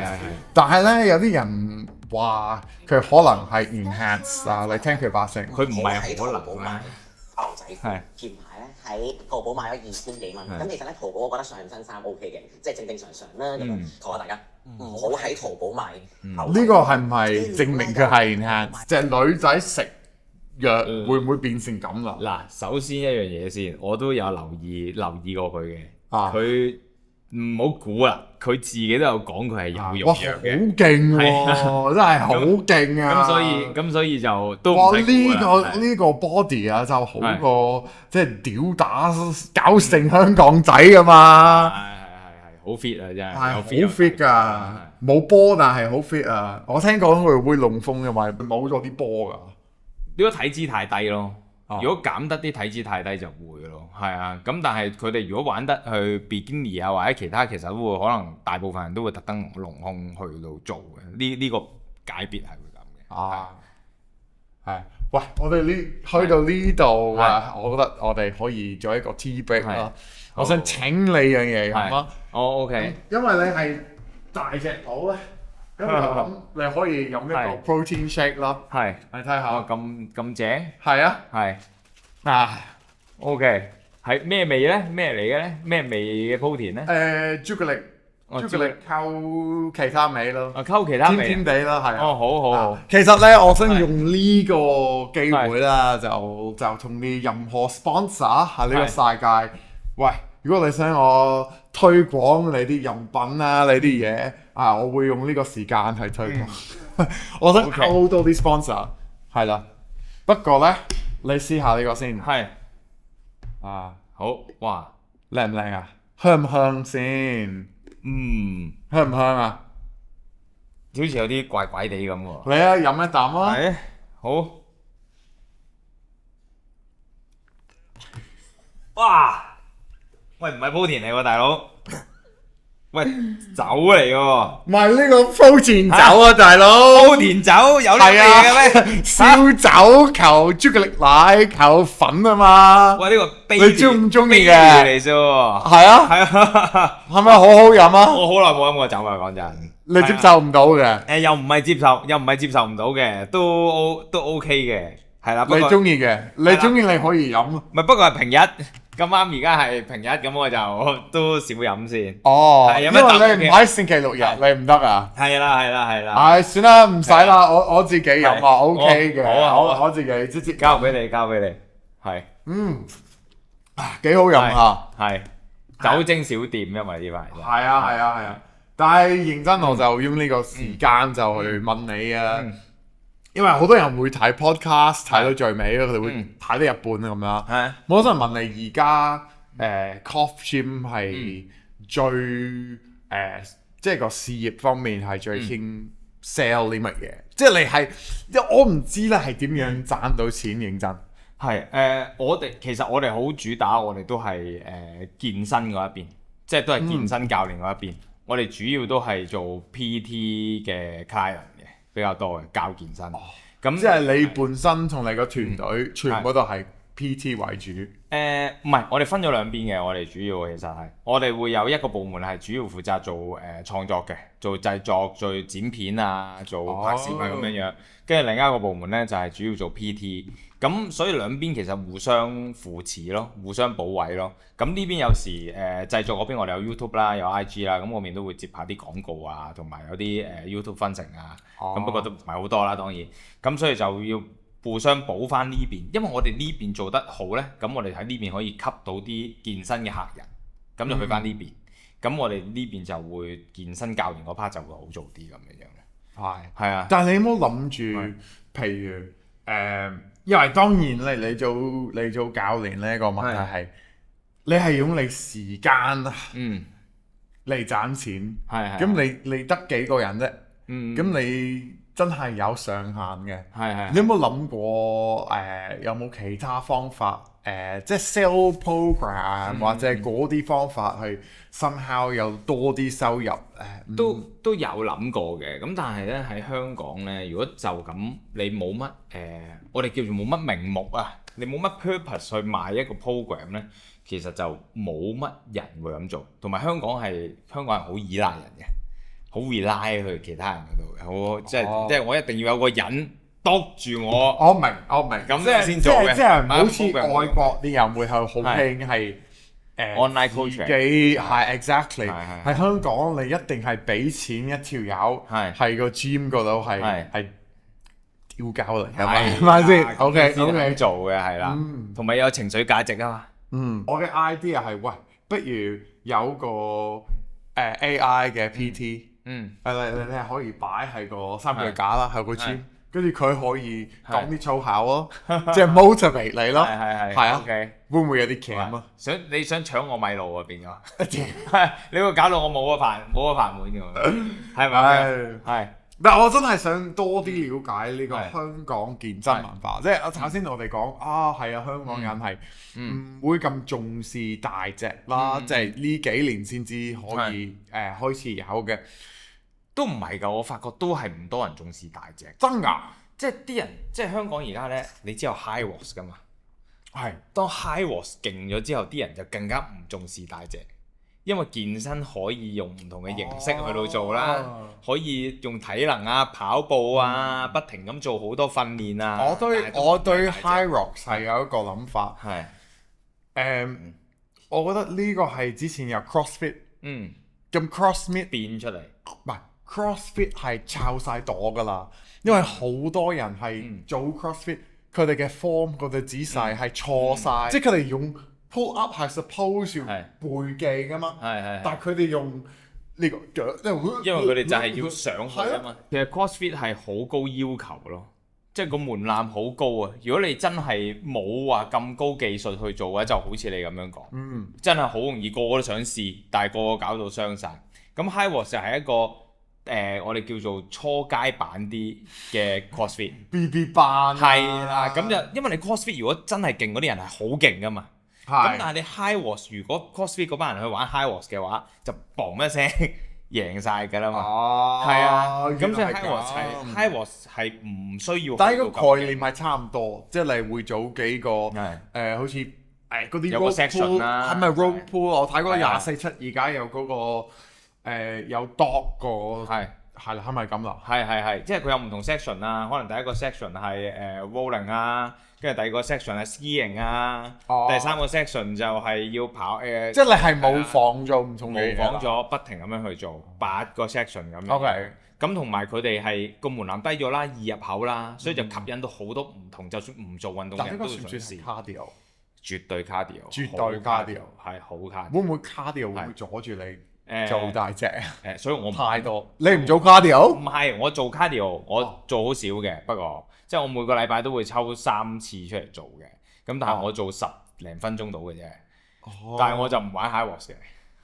但係咧，有啲人話佢可能係 enhance 啊，你聽佢把聲，佢唔係可能牛仔褲喺淘寶買咗2000幾蚊，咁其實咧淘寶我覺得上身衫 OK 嘅，即係正常啦咁樣。同下大家唔好喺淘寶買。呢個係唔係證明佢係 enhance？即係女仔食藥會唔會變成咁啦？嗱，首先一樣嘢先，我都有留意過佢嘅，佢唔好估啦，佢自己都有講佢係有用藥嘅。好勁喎，真係好勁啊！咁所以就都唔使估啦。呢個 body 啊，就好過即係屌打搞成香港仔噶嘛。係好 fit 啊，真係。係好 fit 㗎，冇波但係好 fit 啊！我聽講佢會龍鳳嘅嘛，冇咗啲波㗎。如果體脂太低咯。如果減得啲體脂太低就會咯，係啊，咁但係佢哋如果玩得去 bikini 啊或者其他，其實都會可能大部分人都會特登隆胸去到做嘅，呢個界別係會咁嘅。係，喂，我哋去到呢度啊，我覺得我哋可以做一個 tea break 啦。我想請你樣嘢，好嗎？OK。因為你係大隻佬咧。咁你可以飲一個 protein shake 啦，係，你睇下，咁正，係啊，係，OK，係咩味咧？咩嚟嘅咧？咩味嘅鋪田咧？朱古力溝其他味咯，溝其他味，甜甜地啦，係啊，好。其實咧，我想用呢個機會啦，就同你任何 sponsor 喺呢個世界，喂，如果你想我推廣你啲飲品啊，你啲嘢。我會用呢個時間去推廣。我想溝多啲 sponsor， 係啦。不過咧，你試下呢個先。係。好，哇，靚唔靚啊？香唔香先？香唔香啊？好似有啲怪怪地咁喎。你啊，飲一啖啊！係，好。哇！喂，唔係莆田嚟喎，大佬。喂，酒嚟嘅喎。唔係呢個莆田酒啊，大佬。莆田酒有呢樣嘢嘅咩？燒酒求朱古力奶求粉啊嘛。喂，呢個你中唔中意嘅？嚟啫喎。係啊。係啊。係咪好好飲啊？我好耐冇飲過酒啊，講真。你接受唔到嘅？又唔係接受，又唔係接受唔到嘅，都 OK 嘅，係啦。你中意嘅，你中意你可以飲。唔係，不過係平日，咁啱而家係平日，咁我就都少飲先。哦，因為你唔喺星期六日，係你唔得啊。係啦，係啦，係啦。唉，算啦，唔使啦，我自己飲啊，OK 嘅。好啊，好啊，我自己直接交俾你，交俾你。係。幾好飲啊！係。酒精小店，因為呢排。係啊，係啊，係啊。但係認真，我就用呢個時間就去問你啊，因為好多人會睇 podcast 睇到最尾，佢哋會睇到一半咁樣。係。我想問你，而家Coff Gym 係最即係個事業方面係最興 sell 啲乜嘢？即係你係，因為我唔知咧係點樣賺到錢，認真。係其實我哋好主打，我哋都係健身嗰一邊，即係都係健身教練嗰一邊。我哋主要都係做 PT 嘅 client 嘅比較多嘅，教健身。咁即係你本身同你個團隊全部都係 PT 為主。唔係，我哋分咗兩邊嘅。我哋主要其實係我哋會有一個部門係主要負責做創作嘅，做製作、做剪片啊、做拍攝啊咁樣。跟住另一個部門咧就係主要做 PT。咁所以兩邊其實互相扶持咯，互相補位咯。咁呢邊有時製作嗰邊我哋有 YouTube 啦，有 IG 啦，咁我面都會接下啲廣告啊，同埋有啲YouTube 分成啊。咁不過都唔係好多啦，當然。咁所以就要互相補翻呢邊，因為我哋呢邊做得好咧，咁我哋喺呢邊可以吸到啲健身嘅客人，咁就去翻呢邊。咁我哋呢邊就會健身教練嗰 part 就會好做啲咁樣。係啊。但係你有冇諗住，譬如因為當然你做教練呢個問題係，你係用你時間嚟賺錢，咁你得幾個人啫？咁你真係有上限嘅。你有冇諗過有冇其他方法即係 sell program 或者嗰啲方法去 somehow 有多啲收入？都有諗過嘅，咁但係咧喺香港咧，如果就咁你冇乜我哋叫做冇乜名目啊，你冇乜 purpose 去賣一個 program 咧，其實就冇乜人會咁做。同埋香港人好依賴人嘅，好 rely 去其他人嗰度嘅，好即係我一定要有個人督住我。我明咁先做嘅，即係唔好似外國啲人會係好興係。online coaching 係 exactly 喺香港你一定係俾錢一條友係個 gym 嗰度係吊膠嚟係咪先 ？OK 做嘅係啦，同埋有情緒價值啊嘛。我嘅 idea 係喂，不如有個AI 嘅 PT，你係可以擺喺個3腳架啦，喺個 gym。跟住佢可以講啲粗口咯，即係 motivate 你咯，係啊，會唔會有啲鉗啊？你想搶我米路啊？變咗，你會搞到我冇個盤滿㗎，係咪？係。但係我真係想多啲了解呢個香港健身文化，即係頭先我哋講係啊，香港人係唔會咁重視大隻啦，即係呢幾年先至可以開始有嘅。都唔係㗎，我發覺都係唔多人重視大隻。真㗎，即係啲人，即係香港而家咧，你知有 high ROS 㗎嘛？當 high ROS 勁咗之後，啲人就更加唔重視大隻，因為健身可以用唔同嘅形式去到做啦，可以用體能啊、跑步啊，不停咁做好多訓練啊。我對 high ROS 係有一個諗法，我覺得呢個係之前有 CrossFit，咁 CrossFit 變出嚟，唔係。CrossFit 係抄晒朵㗎啦，因為好多人係做 CrossFit，佢哋嘅 form 嗰啲姿勢係錯晒，即係佢哋用 pull up 係 suppose 要背記㗎嘛，但係佢哋用呢個腳，因為佢哋就係要上去啊嘛。其實 CrossFit 係好高要求咯，即係個門檻好高啊！如果你真係冇話咁高技術去做嘅話，就好似你咁樣講，真係好容易個個都想試，但係個個搞到傷晒。咁 High ROS 就係一個我哋叫做初階版啲嘅 CrossFit BB 班係啦，咁就因為你 CrossFit 如果真係勁嗰啲人係好勁噶嘛，咁但係你 High Watts 如果 CrossFit 嗰班人去玩 High Watts 嘅話，就嘣一聲贏晒㗎啦嘛，係啊，咁所以 High Watts 係唔需要，但係個概念係差唔多，即係你會組幾個好似嗰啲 rope pool 係咪 rope pool？我睇嗰個24/7而家有嗰個有 dog 個係啦，係咪咁啦？係，即係佢有唔同 section 啦，可能第一個 section 係rolling 啊，跟住第二個 section 係 skiing 啊，第三個 section 就係要跑即係你係模仿咗唔同嘅嘢，模仿咗不停咁樣去做8個 section 咁樣。OK。咁同埋佢哋係個門檻低咗啦，易入口啦，所以就吸引到好多唔同，就算唔做運動嘅人都會想試。cardio？絕對 cardio，絕對 cardio，係好 cardio。會唔會 cardio 會阻住你做大隻？所以我太多。你唔做 cardio？唔係，我做 cardio，我做好少嘅。不過即係我每個禮拜都會抽3次出嚟做嘅。咁但係我做10零分鐘到嘅啫。但係我就唔玩 High Watts 嘅。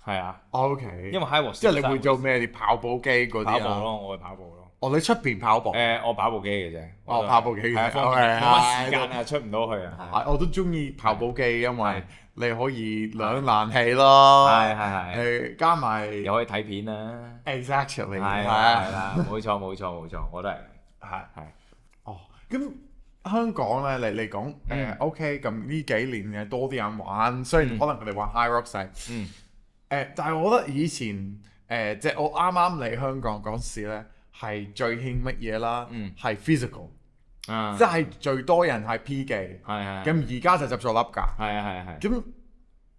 係啊。OK。因為 High Watts 即係你會做咩？你跑步機嗰啲跑步咯，我會跑步咯。哦，你出邊跑步？我跑步機嘅啫。跑步機嘅。冇乜時間啊，出唔到去啊。我都中意跑步機，因為你可以涼冷氣咯。係。加埋又可以睇片啦。Exactly。係啦，冇錯，我都係。係。哦，咁香港咧，你講OK，咁呢幾年嘅多啲人玩，雖然可能佢哋玩 High Rocks 但係我覺得以前即係我啱啱嚟香港嗰時咧，係最興乜嘢啦？係 physical，即係最多人係 P 技，咁而家就執咗笠㗎。係。咁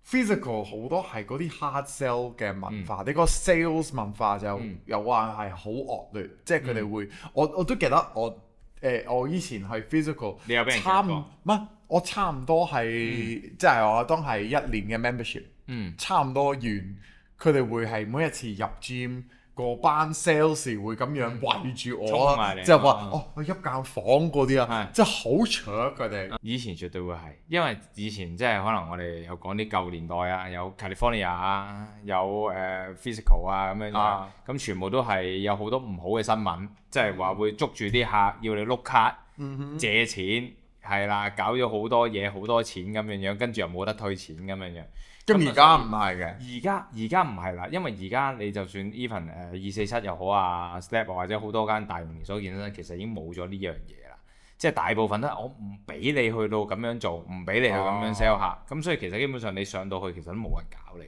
physical 好多係嗰啲 hard sell 嘅文化，你個 sales 文化就又話係好惡劣，即係佢哋會，我都記得我以前係 physical， 你有俾人講過？唔係，我差唔多係即係我當係1年嘅 membership。差唔多完，佢哋會係每一次入 gym 個班 sales 會咁樣圍住我啦，即係話我去一間房嗰啲啊，即係好搶佢哋。以前絕對會係，因為以前即係可能我哋有講啲舊年代啊，有 California 啊，有physical 啊咁樣，咁全部都係有好多唔好嘅新聞，即係話會捉住啲客要你碌卡借錢，係啦，搞咗好多嘢好多錢咁樣樣，跟住又冇得退錢咁樣樣。咁而家唔係嘅，而家唔係啦，因為而家你就算 even 247又好啊 Step 或者好多間大型連鎖健身室，其實已經冇咗呢樣嘢啦。即係大部分都係我唔俾你去到咁樣做，唔俾你去咁樣 sell 客。咁所以其實基本上你上到去其實都冇人搞你。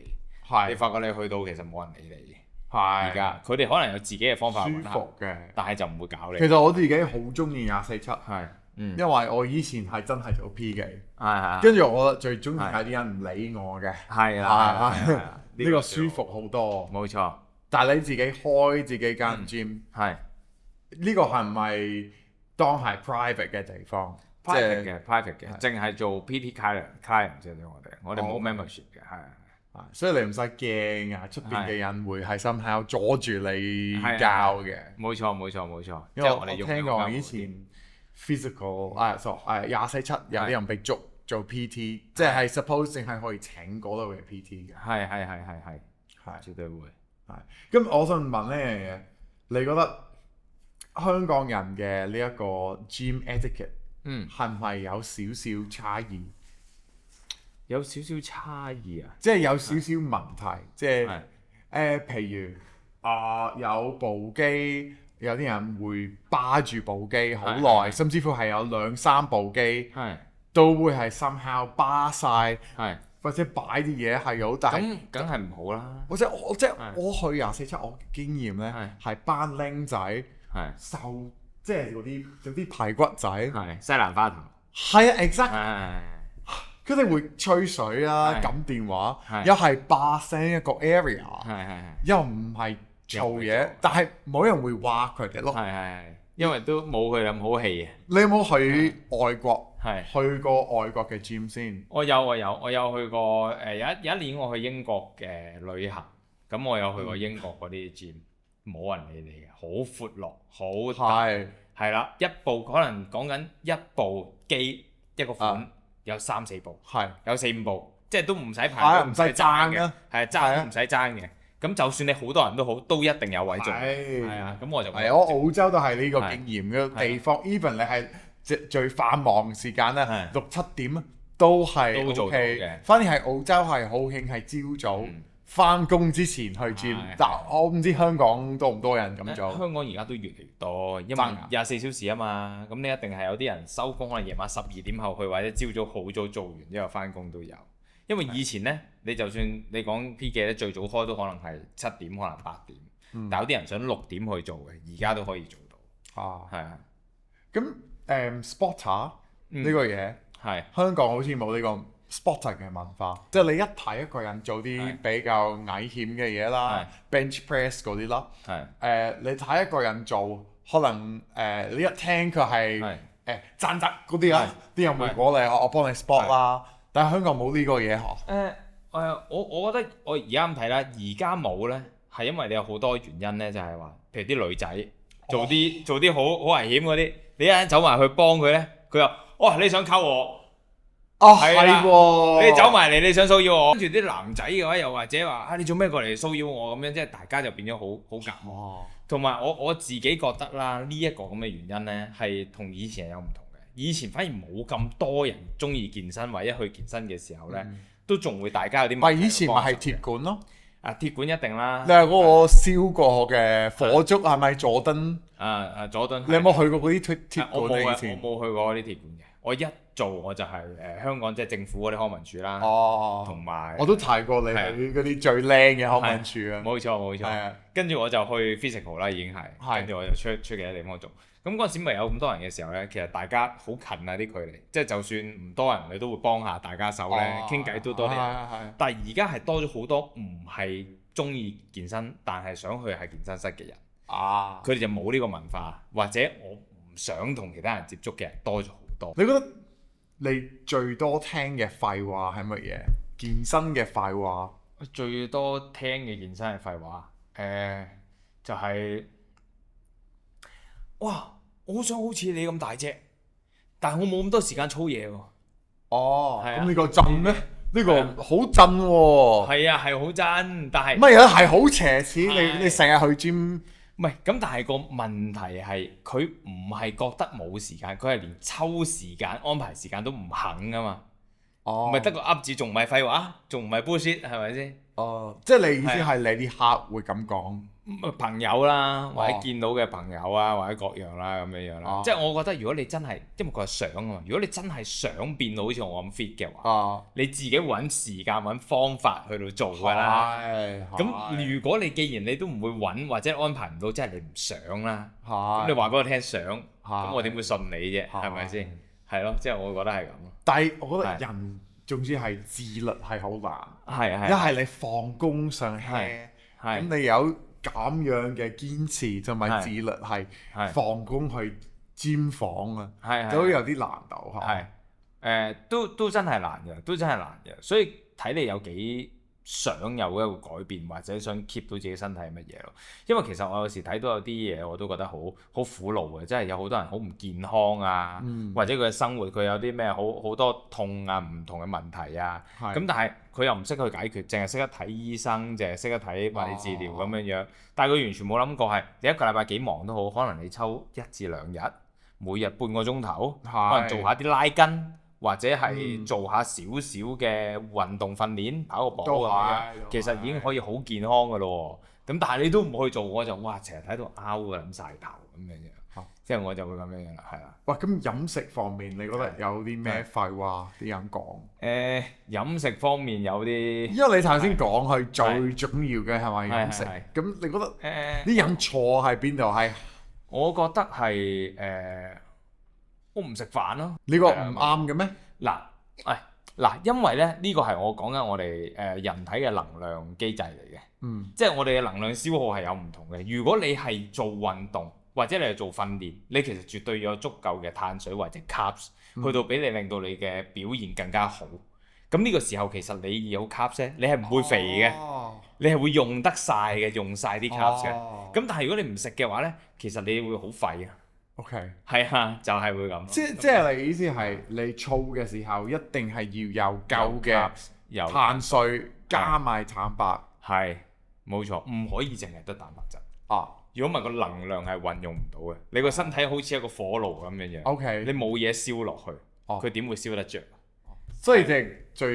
你發覺你去到其實冇人理你。而家佢哋可能有自己嘅方法舒服嘅，但係就唔會搞你。其實我自己好中意247，因為我以前係真係做 P 技，跟住我最中意係啲人唔理我嘅，呢個舒服好多，冇錯。但係你自己開自己間 gym，呢個係唔係當係 private 嘅地方？private 嘅，淨係做 PT client 啫，我哋冇 membership 嘅，所以你唔使驚啊！出邊嘅人會係心口阻住你教嘅，冇錯。因為我聽過以前。physical 247有啲人被捉做 PT， 即係 suppose 淨係可以請嗰度嘅 PT 嘅。係，絕對會。咁我想問呢樣嘢，你覺得香港人嘅呢一個 gym etiquette 係唔係有少少差異？有少少差異啊！即係有少少問題，即係譬如有部機。有啲人會霸住部機好耐，甚至乎係有2-3部機，都會係 somehow 霸晒，或者擺啲嘢係好大。咁梗係唔好啦。即係我去247，我經驗咧係班僆仔瘦，即係嗰啲有啲排骨仔，西蘭花頭。係啊 exact。佢哋會吹水啊，撳電話，又係霸聲一個 area，又唔係。做嘢，但係冇人會話佢哋咯。因為都冇佢咁好氣嘅。你有冇去外國？去過外國嘅 gym 先？我有去過。有一年我去英國嘅旅行，咁我有去過英國嗰啲 gym，冇人理你嘅，好闊落，好大。係啦，一部可能講緊一部機一個款有3-4部，有4-5部，即係都唔使排，唔使爭嘅，爭唔使爭嘅。咁就算你好多人都好，都一定有位做。係啊，咁我就係我澳洲都係呢個經驗嘅地方。even 你係最繁忙時間咧，6-7點都係 OK 做到嘅。反而係澳洲係好興係朝早翻工之前去 gym，但我唔知香港多唔多人咁做。香港而家都越嚟越多，因為24小時啊嘛，咁你一定係有啲人收工可能夜晚12點後去，或者朝早好早做完之後翻工都有。因為以前呢，你就算你講 P 記咧，最早開都可能係7點，可能8點，但有啲人想6點去做嘅，而家都可以做到。係啊。咁Spotter 呢個嘢係香港好似冇呢個 Spotter 嘅文化，即係你一睇一個人做啲比較危險嘅嘢啦，bench press 嗰啲啦，你睇一個人做，可能你一聽佢係賺嗰啲啊，啲人會過嚟我幫你 spot 啦。但係香港冇呢個嘢嗬。我覺得我而家咁睇啦，而家冇咧，係因為你有好多原因咧，就係話，譬如啲女仔做啲好危險嗰啲，你一陣走埋去幫佢咧，佢又你想溝我？係喎，你走埋嚟你想騷擾我，跟住啲男仔嘅話又或者話你做咩過嚟騷擾我咁樣，即係大家就變咗好夾。同埋我自己覺得啦，呢一個咁嘅原因咧，係同以前有唔同。以前反而冇咁多人中意健身，或者去健身嘅時候咧，都仲會大家有啲。咪以前咪係鐵管咯，鐵管一定啦。你係嗰個燒過嘅火燭係咪佐敦？佐敦。你有冇去過嗰啲鐵管？我冇去過嗰啲鐵管嘅。我一做我就係香港即係政府嗰啲康文署啦。同埋我都睇過你嗰啲最靚嘅康文署啊。冇錯。跟住我就去 physical 啦，已經係。跟住我就出其他地方做。咁嗰陣時咪有咁多人嘅時候咧，其實大家好近啊啲距離，即係就算唔多人，你都會幫下大家手咧，傾偈都多啲人。但係而家係多咗好多唔係中意健身，但係想去係健身室嘅人。佢哋就冇呢個文化，或者我唔想同其他人接觸嘅人多咗好多。你覺得你最多聽嘅廢話係乜嘢？健身嘅廢話？最多聽嘅健身嘅廢話，就係。哇！我好想好似你咁大隻，但係我冇咁多時間操嘢喎。咁呢個震咩？呢個好震喎。係啊，係好震，但係乜嘢係好奢侈？你成日去 gym，唔係咁，但係個問題係佢唔係覺得冇時間，佢係連抽時間安排時間都唔肯噶嘛。唔係得個噏字，仲唔係廢話，仲唔係 bullshit，係咪先？即係你意思係你啲客會咁講？朋友啦，或者見到嘅朋友啊，或者各樣啦咁樣啦。即係我覺得，如果你真係，因為佢係想啊嘛，如果你真係想變到好似我咁 fit 嘅話，你自己揾時間揾方法去到做㗎啦。咁如果你既然你都唔會揾或者安排唔到，即係你唔想啦。咁你話俾我聽想，咁我點會信你啫？係咪先？係咯，即係我覺得係咁。但係我覺得人總之係自律係好難。一係你放工上 hea，咁你有咁樣嘅堅持同埋自律係放工去尖房啊，都有啲難度嚇。都真係難嘅，所以睇你有幾想有一個改變，或者想 keep 到自己身體係乜嘢咯。因為其實我有時睇到有啲嘢我都覺得好苦惱嘅，即係有好多人好唔健康啊，或者佢嘅生活佢有啲咩好多痛啊，唔同嘅問題啊，咁但係佢又唔識去解決，淨係識得睇醫生，淨係識得睇物理治療咁樣，但係佢完全冇諗過係你一個禮拜幾忙都好，可能你抽1至2日，每日半個鐘頭，可能做下啲拉筋。或者係做下少少嘅運動訓練，跑個步啊，其實已經可以好健康噶咯喎。咁但係你都唔去做，我就成日喺度拗㗎，諗晒頭咁樣。即係我就會咁樣啦，係啦。哇！咁飲食方面，你覺得有啲咩廢話啲人講？飲食方面有啲，因為你頭先講係最重要嘅係咪飲食？咁你覺得啲人錯喺邊度？係我覺得係我唔食飯咯，呢個唔啱嘅咩？嗱，因為咧呢個係我講緊我哋人體嘅能量機制嚟嘅，即係我哋嘅能量消耗係有唔同嘅。如果你係做運動或者你係做訓練，你其實絕對有足夠嘅碳水或者 carbs 去到俾你令到你嘅表現更加好。咁呢個時候其實你有 carbs 咧，你係唔會肥嘅，你係會用得晒嘅，用晒啲 carbs 嘅。咁但係如果你唔食嘅話咧，其實你會好廢啊。OK， 係啊，就係會咁。即係你意思係你操嘅時候一定係要有夠嘅碳水加埋蛋白。係冇錯，唔可以淨係得蛋白質。啊，如果唔係個能量係運用唔到嘅，你個身體好似一個火爐咁樣樣。OK，你冇嘢燒落去，佢點會燒得着？所以最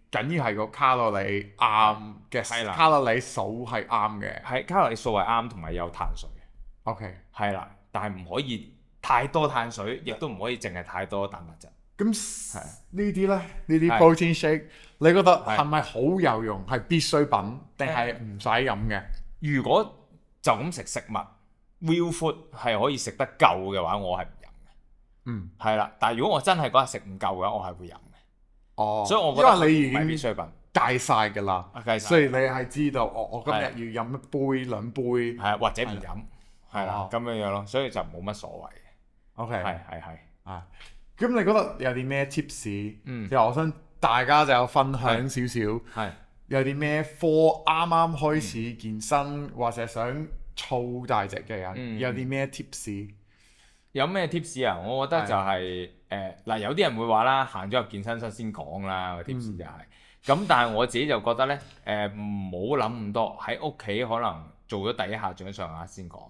緊要係個卡路里啱嘅，卡路里數係啱嘅。係卡路里數係啱，同埋有碳水。OK，係啦，但係唔可以太多碳水，亦都唔可以淨係太多蛋白質。咁呢啲咧，呢啲 protein shake，你覺得係咪好有用？係必需品定係唔使飲嘅？如果就咁食物 real food 係可以食得夠嘅話，我係唔飲嘅。係啦。但係如果我真係嗰日食唔夠嘅話，我係會飲嘅。哦，所以我覺得因為你已經必需品戒晒㗎啦，所以你係知道我今日要飲一杯兩杯，係或者唔飲，係啦咁樣咯，所以就冇乜所謂嘅。OK，係啊。咁你覺得有啲咩 tips？就我想大家就分享少少，有啲咩科啱啱開始健身或者想操大隻嘅人，有啲咩 tips？有咩 tips 啊？我覺得就係嗱，有啲人會話啦，行咗入健身室先講啦，個 tips 就係咁。但係我自己就覺得咧，唔好諗咁多，喺屋企可能做咗第一下掌上壓先講。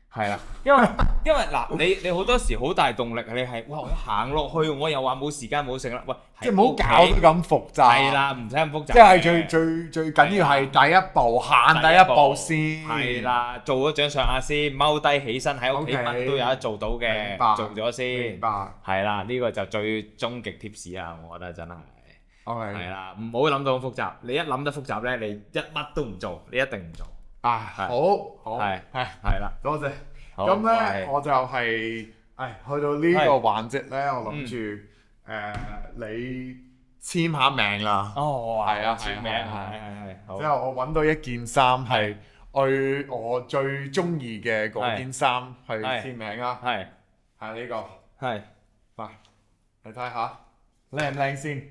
係啦，因為嗱，你好多時好大動力，你係哇，我行落去，我又話冇時間冇食啦，喂，即係唔好搞到咁複雜。係啦，唔使咁複雜。即係最緊要係第一步，行第一步先。係啦，做咗掌上壓先，踎低起身喺屋企乜都有得做到嘅，做咗先。明白。係啦，呢個就最終極 tips 啊，我覺得真係。OK。係啦，唔好諗到咁複雜。你一諗得複雜咧，你一乜都唔做，你一定唔做。好，係啦，多謝。咁咧，我就係，去到呢個環節咧，我諗住你簽下名啦。哦，係啊，簽名，係。之後我揾到一件衫係我最中意嘅嗰件衫去簽名啊。係呢個。係。嚟，你睇下，靚唔靚先？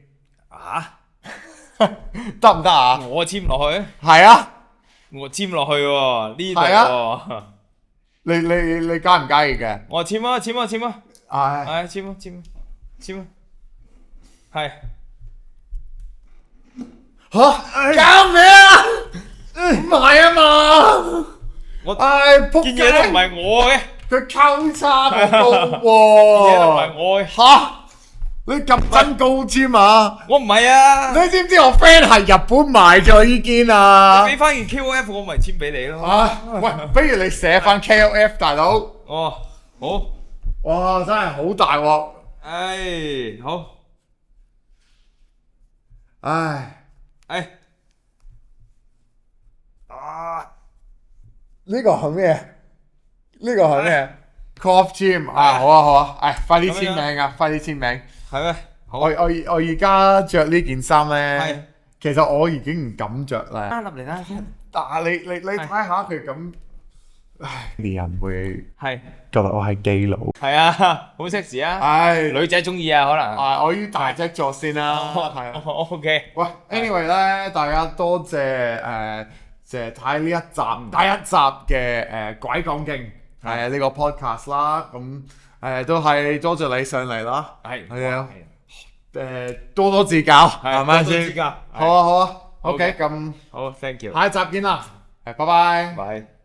得唔得啊？我簽落去。係啊。我簽落去喎，呢度喎。你介唔介意嘅？我簽啊，簽啊，簽啊。係簽啊，簽啊，簽啊。係。搞咩啊？唔係啊嘛！我仆街，件嘢都唔係我嘅。佢溝差咁高喎。件嘢都唔係我嘅。你咁真高簽啊！我唔係啊！你知唔知我 friend 係日本買咗呢件啊？你俾翻件 KOF 我咪簽俾你咯。喂，不如你寫翻 KOF 大佬。哦，好。哇，真係好大鑊。好。呢個係咩？呢個係咩？Golf Gym 好啊，快啲簽名啊！快啲簽名。係咩？好。我而家着呢件衫咧，其實我已經唔敢着啦。入嚟啦先。但係你睇下佢咁，啲人會覺得我係基佬。係啊，好 sexy 啊！女仔中意啊，可能。我要大隻咗先啦。係啊。OK。喂 ，anyway 咧，大家多謝睇呢一集第一集嘅鬼講經呢個 podcast 啦。咁都係多謝你上嚟啦。係啊。多多指教，係咪先？好啊，好啊。OK，咁好 ，thank you。下一集見啦。拜拜。拜。